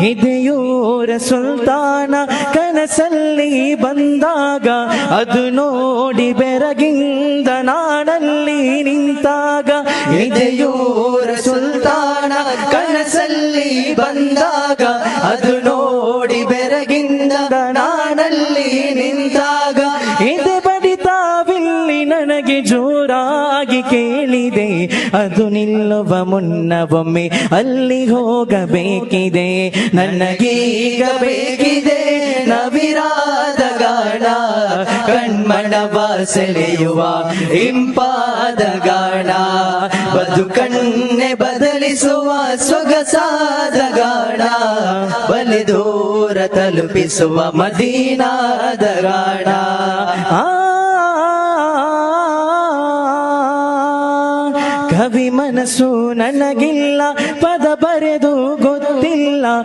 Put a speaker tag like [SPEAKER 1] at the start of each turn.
[SPEAKER 1] ಇದೆಯೂರ ಸುಲ್ತಾನ ಕನಸಲ್ಲಿ ಬಂದಾಗ ಅದು ನೋಡಿ ಬೆರಗಿಂದ ನಾನಲ್ಲಿ ನಿಂತಾಗ ಇದೆಯೂರ ಸುಲ್ತಾನ ಕನಸಲ್ಲಿ ಬಂದಾಗ ಅದು ನೋಡಿ ಬೆರಗಿಂದ ನಾನಲ್ಲಿ ನಿಂತಾಗ ಇದೆ ಬಡಿತಾವಿಲ್ಲಿ ನನಗೆ ಜೋರಾಗಿ ಕೇಳಿದೆ ಅದು ನಿಲ್ಲುವ ಮುನ್ನವೊಮ್ಮೆ ಅಲ್ಲಿ ಹೋಗಬೇಕಿದೆ ನನಗೀಗ ಬೇಕಿದೆ ನವಿರಾದ ಗಾಣ ಕಣ್ಮಣವ ಸೆಳೆಯುವ ಇಂಪಾದ ಗಾಣ ಬದುಕನ್ನೇ ಬದಲಿಸುವ ಸೊಗಸಾದ ಗಾಣ ಬಲಿ ದೂರ ತಲುಪಿಸುವ ಮದೀನಾದ ಗಾಣ ಕವಿ ಮನಸ್ಸು ನನಗಿಲ್ಲ ಪದ ಬರೆದು ಗೊತ್ತಿಲ್ಲ